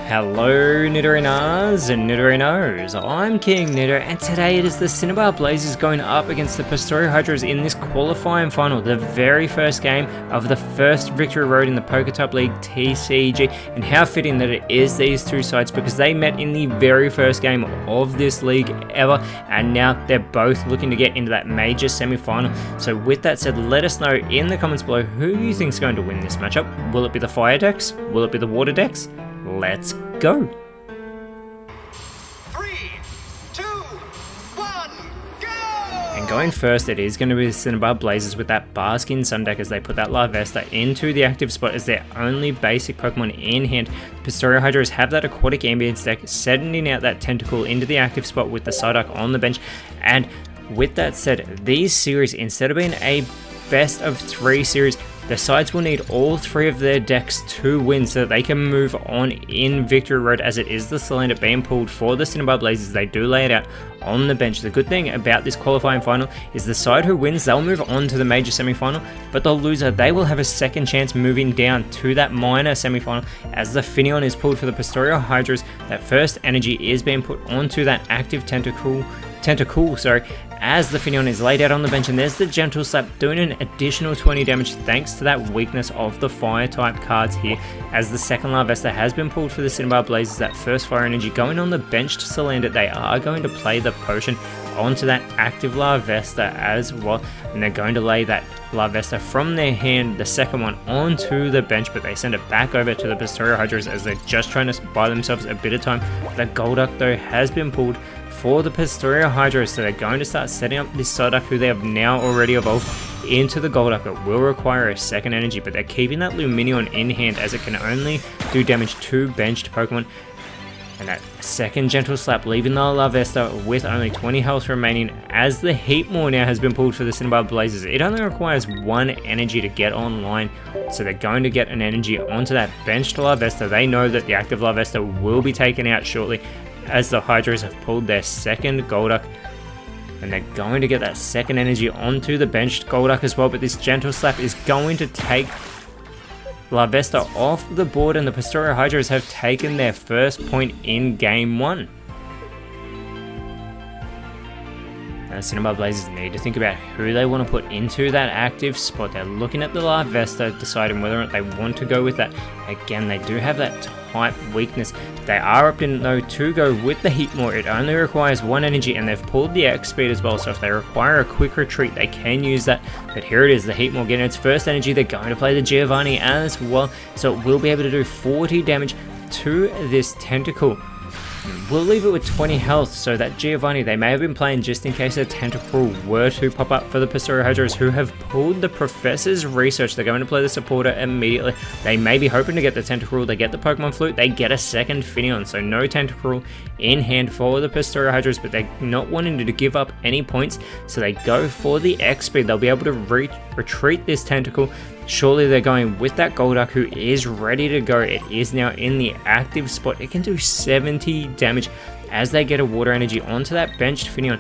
Hello Nidorinas and Nidorinos, I'm KingNido and today it is the Cinnabar Blazers going up against the Pastoria Hydras in this qualifying final, the very first game of the first victory road in the PokeType League TCG, and how fitting that it is these two sides because they met in the very first game of this league ever and now they're both looking to get into that major semi-final. So with that said, let us know in the comments below who you think is going to win this matchup. Will it be the fire decks? Will it be the water decks? Let's go! 3, 2, 1, go! And going first, it is going to be the Cinnabar Blazers with that Baskin Sun deck as they put that Larvesta into the active spot as their only basic Pokemon in hand. The Pastoria Hydras have that Aquatic Ambience deck, sending out that Tentacool into the active spot with the Psyduck on the bench. And with that said, these series, instead of being a best of 3 series, the sides will need all 3 of their decks to win so that they can move on in victory road, as it is the Cylinder being pulled for the Cinnabar Blazers. They do lay it out on the bench. The good thing about this qualifying final is the side who wins, they'll move on to the major semi-final, but the loser, they will have a second chance moving down to that minor semi-final as the Finneon is pulled for the Pastoria Hydras. That first energy is being put onto that active Tentacool, as the Finneon is laid out on the bench, and there's the Gentle Slap doing an additional 20 damage thanks to that weakness of the fire type cards here, as the second Larvesta has been pulled for the Cinnabar Blazers. That first fire energy going on the bench to Cylinder. They are going to play the potion onto that active Larvesta as well, and they're going to lay that Larvesta from their hand, the second one, onto the bench, but they send it back over to the Pastoria Hydras as they're just trying to buy themselves a bit of time. The Golduck though has been pulled for the Pastoria Hydras, so they're going to start setting up this Psyduck, who they have now already evolved into the Golduck. It will require a second energy, but they're keeping that Luminion in hand as it can only do damage to benched Pokemon. And that second Gentle Slap leaving the Larvesta with only 20 health remaining, as the Heatmore now has been pulled for the Cinnabar Blazers. It only requires 1 energy to get online, so they're going to get an energy onto that benched Larvesta. They know that the active Larvesta will be taken out shortly, as the Hydras have pulled their second Golduck, and they're going to get that second energy onto the benched Golduck as well. But this Gentle Slap is going to take Larvesta off the board, and the Pastoria Hydras have taken their first point in game 1. Now, Cinnabar Blazers need to think about who they want to put into that active spot. They're looking at the Larvesta, deciding whether or not they want to go with that. Again, they do have that type weakness. They are opting though to go with the Heatmore. It only requires 1 energy, and they've pulled the X speed as well, so if they require a quick retreat, they can use that. But here it is, the Heatmore getting its first energy. They're going to play the Giovanni as well, so it will be able to do 40 damage to this Tentacool. We'll leave it with 20 health, so that Giovanni, they may have been playing just in case a Tentacool were to pop up for the Pastoria Hydras, who have pulled the Professor's Research. They're going to play the supporter immediately. They may be hoping to get the Tentacool. They get the Pokemon Flute. They get a second Finneon, so no Tentacool in hand for the Pastoria Hydras, but they're not wanting to give up any points, so they go for the X speed. They'll be able to retreat this Tentacool. Surely they're going with that Golduck, who is ready to go. It is now in the active spot. It can do 70 damage as they get a water energy onto that benched Finneon.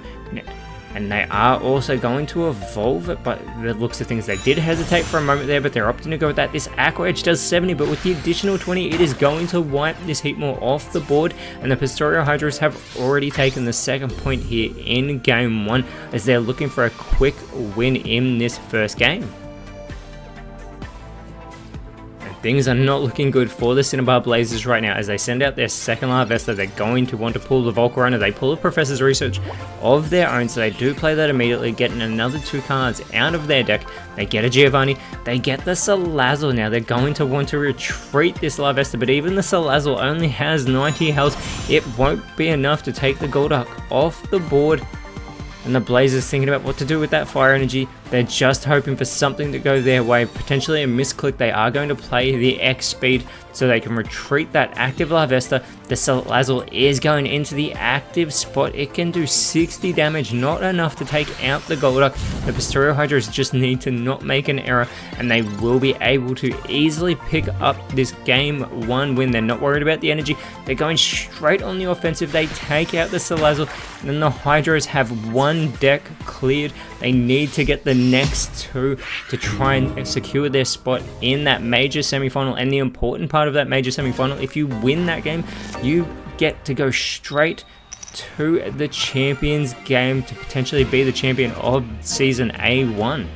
And they are also going to evolve it, but the looks of things, they did hesitate for a moment there, but they're opting to go with that. This Aqua Edge does 70, but with the additional 20, it is going to wipe this Heatmore off the board, and the Pastoria Hydras have already taken the second point here in game 1, as they're looking for a quick win in this first game. Things are not looking good for the Cinnabar Blazers right now as they send out their second Larvesta. They're going to want to pull the Volcarona. They pull a Professor's Research of their own, so they do play that immediately, getting another 2 cards out of their deck. They get a Giovanni. They get the Salazzle now. They're going to want to retreat this Larvesta, but even the Salazzle only has 90 health. It won't be enough to take the Golduck off the board. And the Blazers thinking about what to do with that fire energy. They're just hoping for something to go their way, potentially a misclick. They are going to play the X speed so they can retreat that active Larvesta. The Salazzle is going into the active spot. It can do 60 damage, not enough to take out the Golduck. The Pastoria Hydras just need to not make an error, and they will be able to easily pick up this game 1 win. They're not worried about the energy. They're going straight on the offensive. They take out the Salazzle, and then the Hydras have 1 deck cleared. They need to get the next two to try and secure their spot in that major semi-final. And the important part of that major semi-final, if you win that game, you get to go straight to the Champions game to potentially be the champion of Season A1.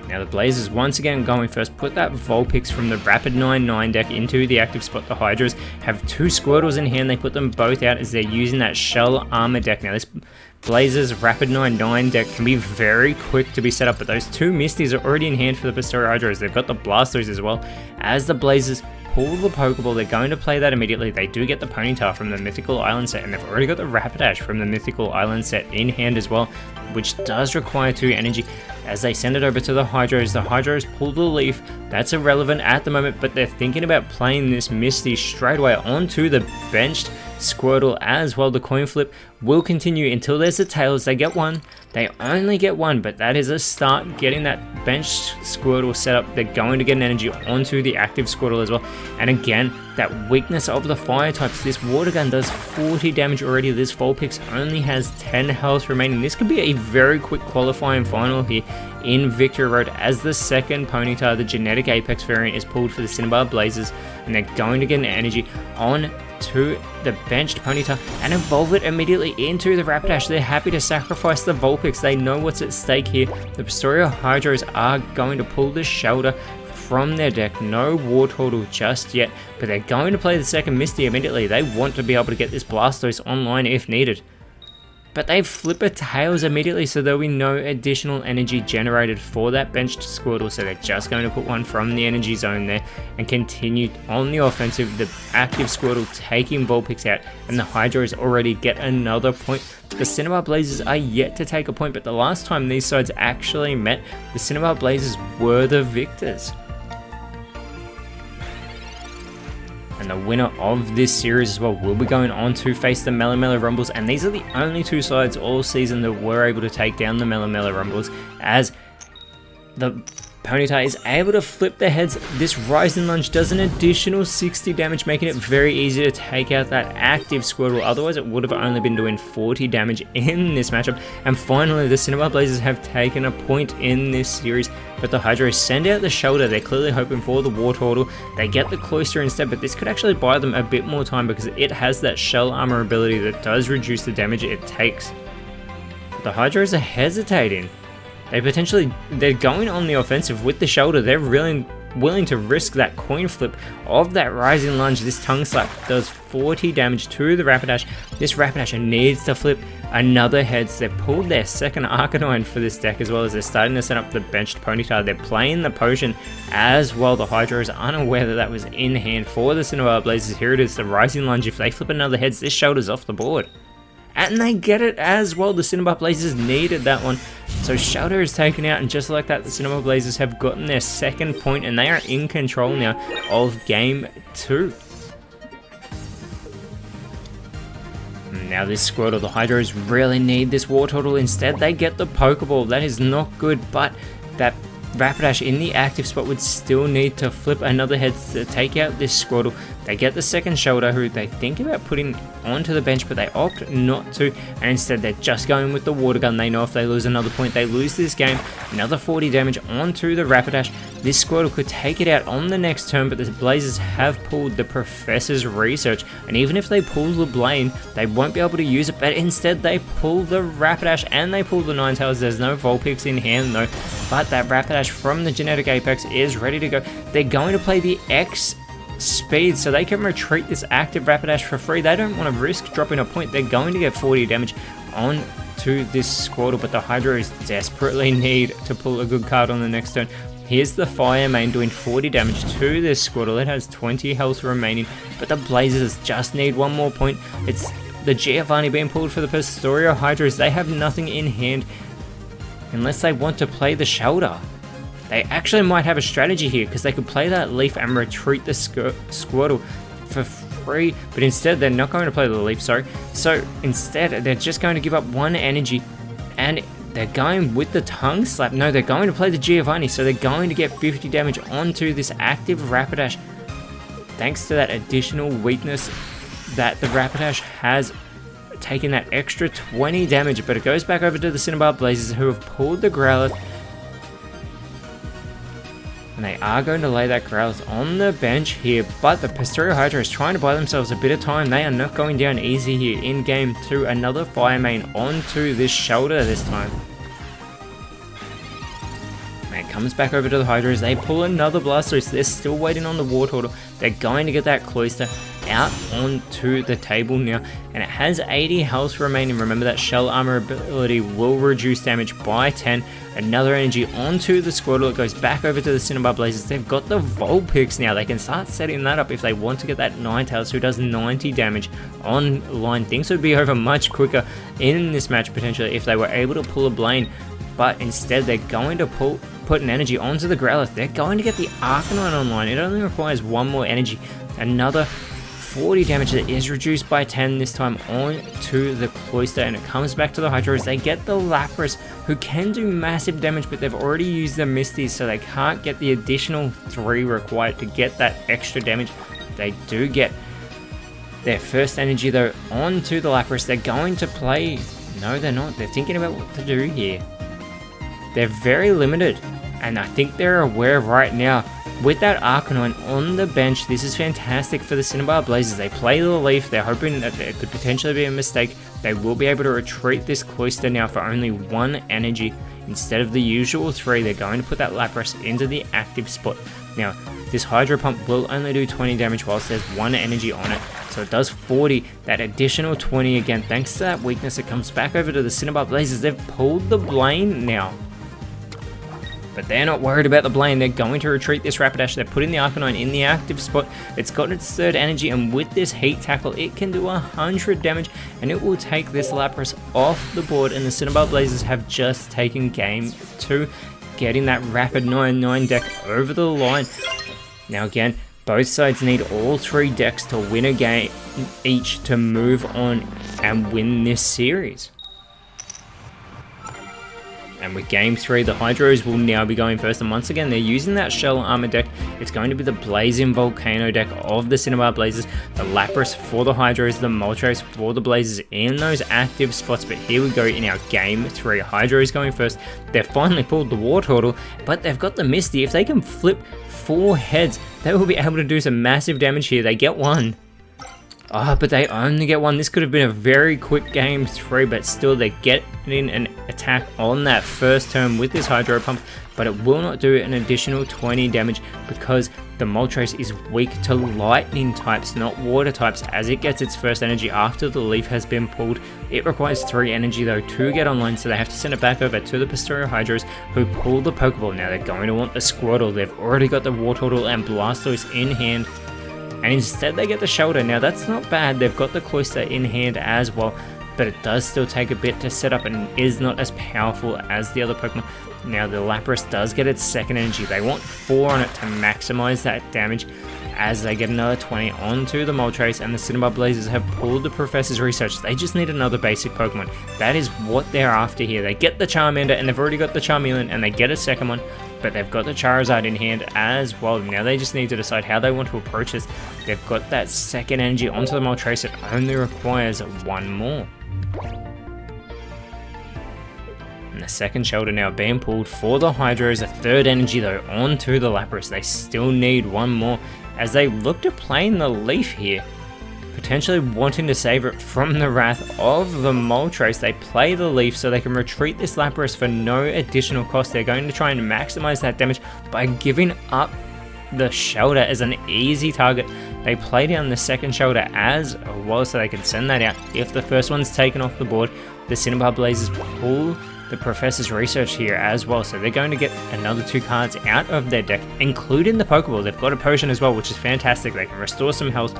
Now the Blazers once again going first, put that Vulpix from the Rapid 9-9 deck into the active spot. The Hydras have two Squirtles in hand, they put them both out as they're using that Shell Armor deck. Now this Blazers Rapid 9-9 deck can be very quick to be set up, but those two Misties are already in hand for the Pastoria Hydras. They've got the Blastoise as well. As the Blazers pull the Pokeball, they're going to play that immediately. They do get the Ponyta from the Mythical Island set, and they've already got the Rapidash from the Mythical Island set in hand as well, which does require 2 energy. As they send it over to the Hydras pull the Leaf. That's irrelevant at the moment, but they're thinking about playing this Misty straight away onto the benched Squirtle as well. The coin flip will continue until there's a Tails. They get one. They only get one, but that is a start getting that benched Squirtle set up. They're going to get an energy onto the active Squirtle as well. And again, that weakness of the fire types. This water gun does 40 damage already. This Vulpix only has 10 health remaining. This could be a very quick qualifying final here in Victory Road as the second Ponyta, the genetic Apex variant, is pulled for the Cinnabar Blazers, and they're going to get an energy on to the benched Ponyta and evolve it immediately into the Rapidash. They're happy to sacrifice the Vulpix. They know what's at stake here. The Pastoria Hydras are going to pull the Shelter from their deck. No Wartortle just yet, but they're going to play the second Misty immediately. They want to be able to get this Blastoise online if needed. But they flip a Tails immediately, so there'll be no additional energy generated for that benched Squirtle, so they're just going to put one from the energy zone there and continue on the offensive. The active Squirtle taking Vulpix out, and the Hydras already get another point. The Cinnabar Blazers are yet to take a point, but the last time these sides actually met, the Cinnabar Blazers were the victors. And the winner of this series as well will be going on to face the Melomelo Rumbles, and these are the only two sides all season that were able to take down the Melomelo Rumbles, as the Ponyta is able to flip their heads. This Rising Lunge does an additional 60 damage, making it very easy to take out that active Squirtle. Otherwise it would have only been doing 40 damage in this matchup. And finally, the Cinnabar Blazers have taken a point in this series, but the Hydras send out the Shelter. They're clearly hoping for the Wartortle. They get the Cloyster instead, but this could actually buy them a bit more time because it has that Shell Armor ability that does reduce the damage it takes. But the Hydras are hesitating. They're going on the offensive with the Shelter. They're really willing to risk that coin flip of that Rising Lunge. This Tongue Slap does 40 damage to the Rapidash. This Rapidash needs to flip another heads. They've pulled their second Arcanine for this deck, as well as they're starting to set up the benched Ponyta. They're playing the potion as well. The Hydra is unaware that that was in hand for the Cinnabar Blazers. Here it is, the Rising Lunge. If they flip another heads, this Shelter's off the board. And they get it as well. The Cinnabar Blazers needed that one. So Shelter is taken out, and just like that, the Cinnabar Blazers have gotten their second point, and they are in control now of Game 2. Now this Squirtle, the Hydras really need this Wartortle. Instead, they get the Pokeball. That is not good, but that Rapidash in the active spot would still need to flip another head to take out this Squirtle. They get the second Shelter, who they think about putting onto the bench, but they opt not to, and instead they're just going with the Water Gun. They know if they lose another point, they lose this game. Another 40 damage onto the Rapidash. This Squirtle could take it out on the next turn, but the Blazers have pulled the Professor's Research, and even if they pull the Blaine, they won't be able to use it, but instead they pull the Rapidash and they pull the Ninetales. There's no Vulpix in hand though, but that Rapidash from the Genetic Apex is ready to go. They're going to play the X speed so they can retreat this active Rapidash for free. They don't want to risk dropping a point. They're going to get 40 damage on to this Squirtle, but the Hydras desperately need to pull a good card on the next turn. Here's the Fire Main doing 40 damage to this Squirtle. It has 20 health remaining, but the Blazers just need one more point. It's the Giovanni being pulled for the Pastoria Hydras. They have nothing in hand unless they want to play the Shelter. They actually might have a strategy here, because they could play that Leaf and retreat the Squirtle for free, but instead they're not going to play the Leaf, sorry. So instead they're just going to give up one energy, and they're going with the Tongue Slap. No, they're going to play the Giovanni, so they're going to get 50 damage onto this active Rapidash, thanks to that additional weakness that the Rapidash has taking that extra 20 damage, but it goes back over to the Cinnabar Blazers, who have pulled the Growlithe. And they are going to lay that Growlithe on the bench here, but the Pastoria Hydra is trying to buy themselves a bit of time. They are not going down easy here in game 2. Another Fire Main onto this shoulder this time. And it comes back over to the Hydras. They pull another Blastoise. They're still waiting on the Wartortle. They're going to get that Cloyster out onto the table now, and it has 80 health remaining. Remember that Shell Armor ability will reduce damage by 10. Another energy onto the Squirtle. It goes back over to the Cinnabar Blazers. They've got the Vulpix now. They can start setting that up if they want to get that Ninetales, who does 90 damage online. Things would be over much quicker in this match potentially if they were able to pull a Blaine, but instead they're going to put an energy onto the Growlithe. They're going to get the Arcanine online. It only requires one more energy. Another 40 damage that is reduced by 10 this time on to the Cloyster, and it comes back to the Hydra as they get the Lapras, who can do massive damage, but they've already used the Misties, so they can't get the additional 3 required to get that extra damage. They do get their first energy though onto the Lapras. They're going to play... No, they're not. They're thinking about what to do here. They're very limited, and I think they're aware right now. With that Arcanine on the bench, this is fantastic for the Cinnabar Blazers. They play the Leaf. They're hoping that there could potentially be a mistake. They will be able to retreat this Cloyster now for only 1 energy. Instead of the usual 3, they're going to put that Lapras into the active spot. Now, this Hydro Pump will only do 20 damage whilst there's 1 energy on it. So it does 40, that additional 20 again. Thanks to that weakness, it comes back over to the Cinnabar Blazers. They've pulled the Blaine now. But they're not worried about the Blaine. They're going to retreat this Rapidash. They're putting the Arcanine in the active spot. It's got its 3rd energy, and with this Heat Tackle, it can do 100 damage, and it will take this Lapras off the board, and the Cinnabar Blazers have just taken game 2, getting that rapid 9-9 deck over the line. Now again, both sides need all 3 decks to win a game each to move on and win this series. And with game 3, the Hydros will now be going first, and once again they're using that Shell Armor deck. It's going to be the Blazing Volcano deck of the Cinnabar Blazers, the Lapras for the Hydros, the Moltres for the Blazers in those active spots. But here we go in our game 3. Hydros going first. They've finally pulled the Wartortle, but they've got the Misty. If they can flip 4 heads, they will be able to do some massive damage here. They get 1. But they only get 1. This could have been a very quick game 3, but still they're getting an attack on that first turn with this Hydro Pump, but it will not do an additional 20 damage because the Moltres is weak to lightning types, not water types, as it gets its first energy after the Leaf has been pulled. It requires 3 energy though to get online, so they have to send it back over to the Pastoria Hydras, who pull the Pokeball. Now they're going to want the Squirtle. They've already got the Wartortle and Blastoise in hand, and instead they get the Shoulder. Now that's not bad. They've got the Cloyster in hand as well, but it does still take a bit to set up and is not as powerful as the other Pokemon. Now the Lapras does get its 2nd energy. They want 4 on it to maximize that damage as they get another 20 onto the Moltres, and the Cinnabar Blazers have pulled the Professor's Research. They just need another basic Pokemon. That is what they're after here. They get the Charmander, and they've already got the Charmeleon, and they get a 2nd one, but they've got the Charizard in hand as well. Now they just need to decide how they want to approach this. They've got that 2nd energy onto the Moltres. It only requires 1 more. And the 2nd Shoulder now being pulled for the Hydros. A 3rd energy though onto the Lapras. They still need 1 more as they look to playing the Leaf here, potentially wanting to save it from the wrath of the Moltres. They play the Leaf so they can retreat this Lapras for no additional cost. They're going to try and maximize that damage by giving up the Shoulder as an easy target. They play down the 2nd Shoulder as well so they can send that out. If the first one's taken off the board, the Cinnabar Blazers pull the Professor's Research here as well, so they're going to get another 2 cards out of their deck, including the Pokeball. They've got a potion as well, which is fantastic. They can restore some health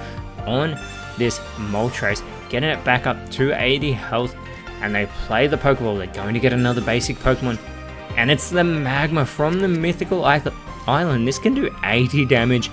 on this Moltres, getting it back up to 80 health, and they play the Pokeball. They're going to get another basic Pokemon, and it's the Magma from the Mythical Island. This can do 80 damage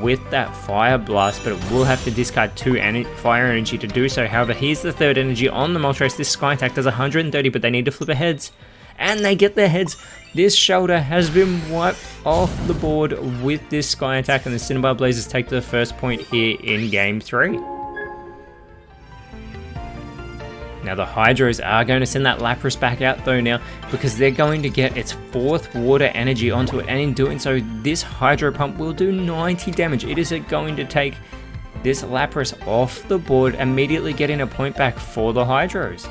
with that Fire Blast, but it will have to discard 2 Fire Energy to do so. However, here's the 3rd energy on the Moltres. This Sky Attack does 130, but they need to flip a heads, and they get their heads. This Shoulder has been wiped off the board with this Sky Attack, and the Cinnabar Blazers take the first point here in game 3. Now the Hydros are going to send that Lapras back out though now, because they're going to get its 4th water energy onto it, and in doing so this Hydro Pump will do 90 damage. It is going to take this Lapras off the board, immediately getting a point back for the Hydros.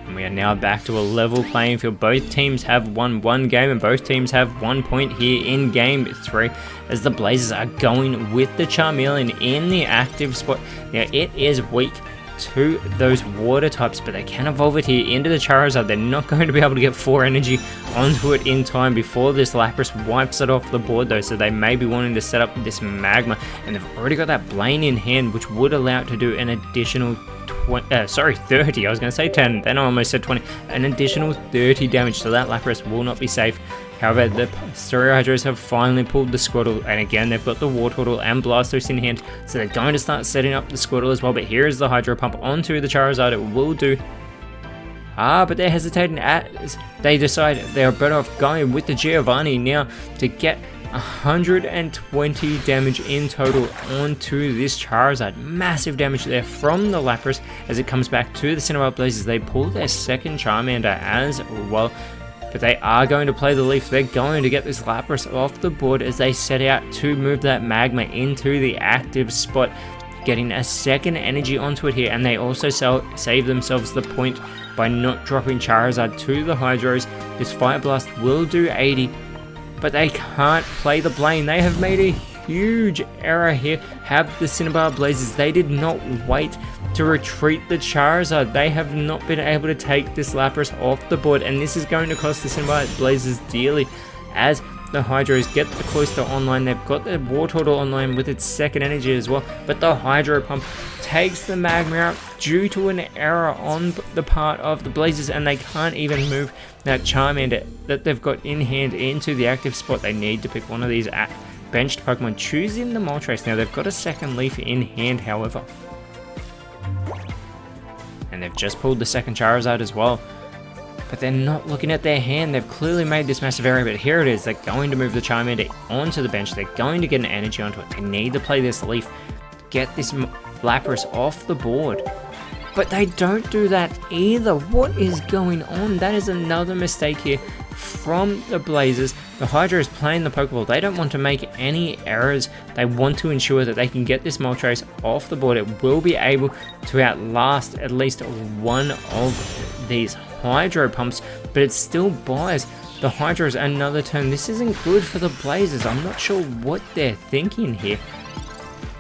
And we are now back to a level playing field. Both teams have won 1 game and both teams have 1 point here in game 3, as the Blazers are going with the Charmeleon in the active spot. Now it is weak to those water types, but they can evolve it here into the Charizard. They're not going to be able to get 4 energy onto it in time before this Lapras wipes it off the board though, so they may be wanting to set up this Magma, and they've already got that Blaine in hand, which would allow it to do an additional 30, I was going to say 10, then I almost said 20, an additional 30 damage, so that Lapras will not be safe. However, the Stereo Hydros have finally pulled the Squirtle, and again they've got the Wartortle and Blastoise in hand, so they're going to start setting up the Squirtle as well. But here is the Hydro Pump onto the Charizard. It will do. But they're hesitating as they decide they're better off going with the Giovanni now to get 120 damage in total onto this Charizard. Massive damage there from the Lapras as it comes back to the Cinnabar Blazers. They pull their second Charmander as well, but they are going to play the Leaf. They're going to get this Lapras off the board as they set out to move that Magma into the active spot, getting a second energy onto it here, and they also save themselves the point by not dropping Charizard to the Hydros. This Fire Blast will do 80, but they can't play the Blaine. They have made a huge error here. Have the Cinnabar Blazers, they did not wait to retreat the Charizard. They have not been able to take this Lapras off the board, and this is going to cost the Cinnabar Blazers dearly as the Hydros get the Cloyster online. They've got the Wartortle online with its second energy as well, but the Hydro Pump takes the Magma out due to an error on the part of the Blazers, and they can't even move that Charmander that they've got in hand into the active spot. They need to pick one of these benched Pokemon, choosing the Moltres. Now they've got a second Leaf in hand, however, and they've just pulled the second Charizard as well. But they're not looking at their hand. They've clearly made this massive error, but here it is. They're going to move the Charmander onto the bench. They're going to get an energy onto it. They need to play this Leaf, get this Lapras off the board. But they don't do that either. What is going on? That is another mistake here from the Blazers. The Hydra is playing the Pokeball. They don't want to make any errors. They want to ensure that they can get this Moltres off the board. It will be able to outlast at least one of these Hydro Pumps, but it still buys the Hydros another turn. This isn't good for the Blazers. I'm not sure what they're thinking here,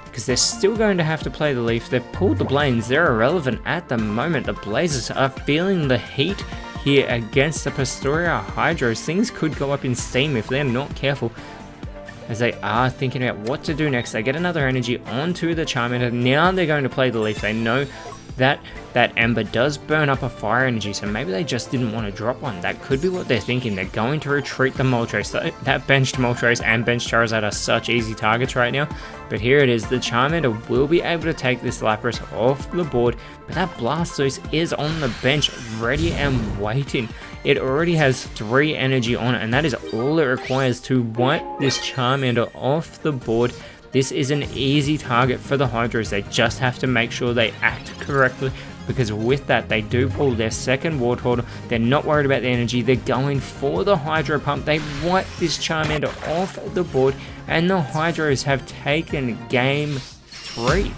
because they're still going to have to play the Leaf. They've pulled the Blaines. They're irrelevant at the moment. The Blazers are feeling the heat here against the Pastoria Hydros. Things could go up in steam if they're not careful, as they are thinking about what to do next. They get another energy onto the Charmander. Now they're going to play the Leaf. They know that that Ember does burn up a fire energy, so maybe they just didn't want to drop one. That could be what they're thinking. They're going to retreat the Moltres. That benched Moltres and benched Charizard are such easy targets right now, but here it is. The Charmander will be able to take this Lapras off the board, but that Blastoise is on the bench, ready and waiting. It already has 3 energy on it, and that is all it requires to wipe this Charmander off the board. This is an easy target for the Hydros. They just have to make sure they act correctly, because with that they do pull their second Wartortle. They're not worried about the energy. They're going for the Hydro Pump. They wipe this Charmander off the board, and the Hydros have taken game 3.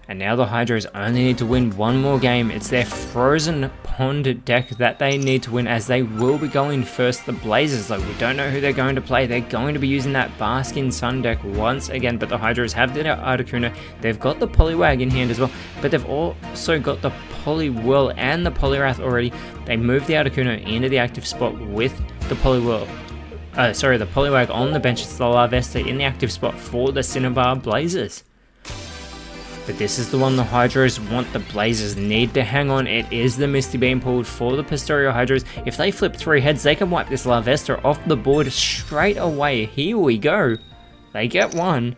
And now the Hydros only need to win one more game. It's their Frozen Pond deck that they need to win, as they will be going first. The Blazers, though, we don't know who they're going to play. They're going to be using that Baskin Sun deck once again, but the Hydros have their Articuno. They've got the Poliwag in hand as well, but they've also got the Poliwhirl and the Poliwrath already. They moved the Articuno into the active spot with the Poliwhirl. The Poliwag on the bench. It's the Larvesta in the active spot for the Cinnabar Blazers. But this is the one the Hydros want. The Blazers need to hang on. It is the Misty Beam pulled for the Pastoria Hydros. If they flip 3 heads, they can wipe this Larvesta off the board straight away. Here we go. They get 1.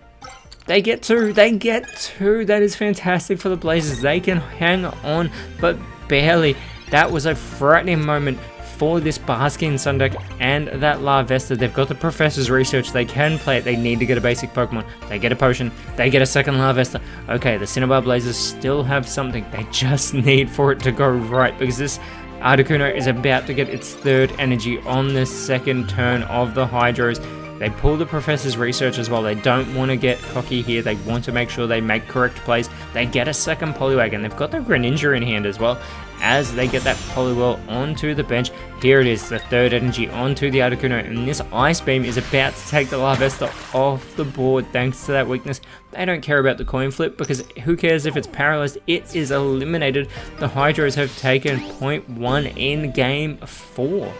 They get 2. They get 2. That is fantastic for the Blazers. They can hang on, but barely. That was a frightening moment for this Baskin Sun deck and that Larvesta. They've got the Professor's Research, they can play it, they need to get a basic Pokemon, they get a potion, they get a second Larvesta. Okay, the Cinnabar Blazers still have something, they just need for it to go right, because this Articuno is about to get its third energy on the second turn of the Hydros. They pull the Professor's Research as well. They don't want to get cocky here. They want to make sure they make correct plays. They get a second Poliwag, and they've got the Greninja in hand as well as they get that Poliwhirl onto the bench. Here it is, the third energy onto the Articuno, and this Ice Beam is about to take the Larvesta off the board thanks to that weakness. They don't care about the coin flip because who cares if it's paralyzed? It is eliminated. The Hydros have taken 0.1 in game 4.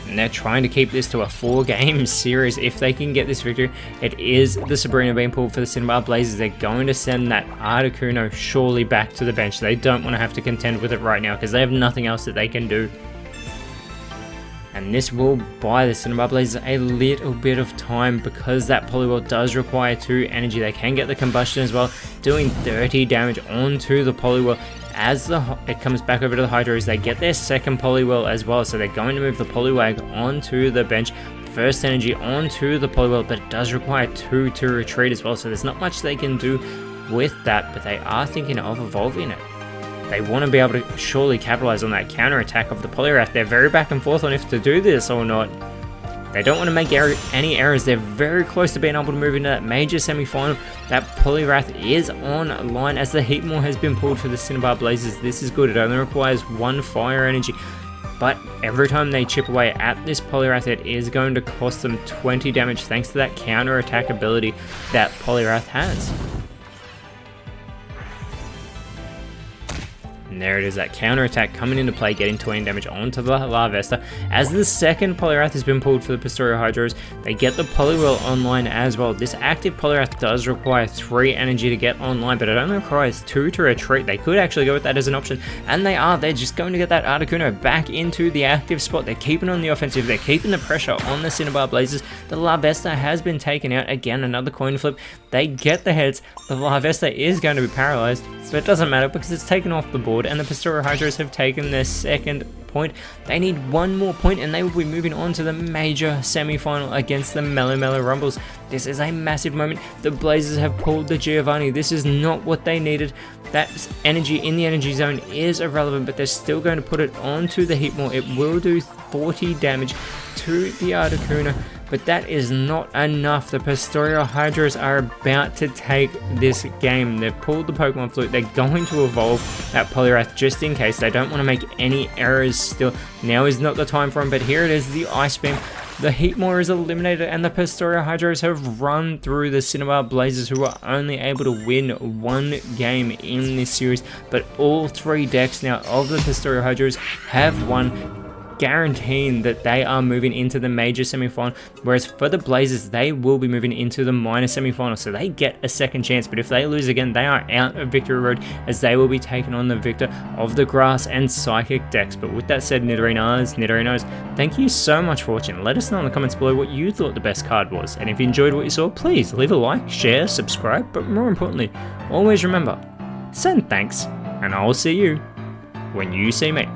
And they're trying to keep this to a 4-game series. If they can get this victory, it is the Sabrina being pulled for the Cinnabar Blazers. They're going to send that Articuno surely back to the bench. They don't want to have to contend with it right now because they have nothing else that they can do. And this will buy the Cinnabar Blazers a little bit of time because that Poliwhirl does require 2 energy. They can get the Combustion as well, doing 30 damage onto the Poliwhirl. As it comes back over to the Hydros, they get their second Poliwhirl as well, so they're going to move the Poliwag onto the bench. First energy onto the Poliwhirl, but it does require 2 to retreat as well, so there's not much they can do with that, but they are thinking of evolving it. They want to be able to surely capitalize on that counter attack of the Poliwrath. They're very back and forth on if to do this or not. They don't want to make any errors. They're very close to being able to move into that major semi-final. That Poliwrath is online as the Heatmore has been pulled for the Cinnabar Blazers. This is good. It only requires 1 fire energy. But every time they chip away at this Poliwrath, it is going to cost them 20 damage thanks to that counter attack ability that Poliwrath has. And there it is, that counter attack coming into play, getting 20 damage onto the Larvesta. As the second Poliwrath has been pulled for the Pastoria Hydros, they get the Poliwhirl online as well. This active Poliwrath does require 3 energy to get online, but it only requires 2 to retreat. They could actually go with that as an option, and they are. They're just going to get that Articuno back into the active spot. They're keeping on the offensive. They're keeping the pressure on the Cinnabar Blazers. The Larvesta has been taken out. Again, another coin flip. They get the heads. The Larvesta is going to be paralyzed, but it doesn't matter because it's taken off the board, and the Pastoria Hydros have taken their second point. They need 1 more point and they will be moving on to the major semi-final against the Mellow Rumbles. This is a massive moment. The Blazers have pulled the Giovanni. This is not what they needed. That energy in the energy zone is irrelevant, but they're still going to put it onto the Heatmore. It will do 40 damage to the Articuno, but that is not enough. The Pastoria Hydros are about to take this game. They've pulled the Pokemon Flute. They're going to evolve that Poliwrath just in case. They don't want to make any errors still. Now is not the time for them, but here it is, the Ice Beam. The Heatmore is eliminated, and the Pastoria Hydros have run through the Cinnabar Blazers, who are only able to win 1 game in this series. But all 3 decks now of the Pastoria Hydros have won, guaranteeing that they are moving into the major semi-final, whereas for the Blazers, they will be moving into the minor semi-final, so they get a second chance. But if they lose again, they are out of victory road, as they will be taking on the victor of the Grass and Psychic decks. But with that said, Nidorinos, thank you so much for watching. Let us know in the comments below what you thought the best card was, and if you enjoyed what you saw, please leave a like, share, subscribe, but more importantly, always remember, send thanks, and I will see you when you see me.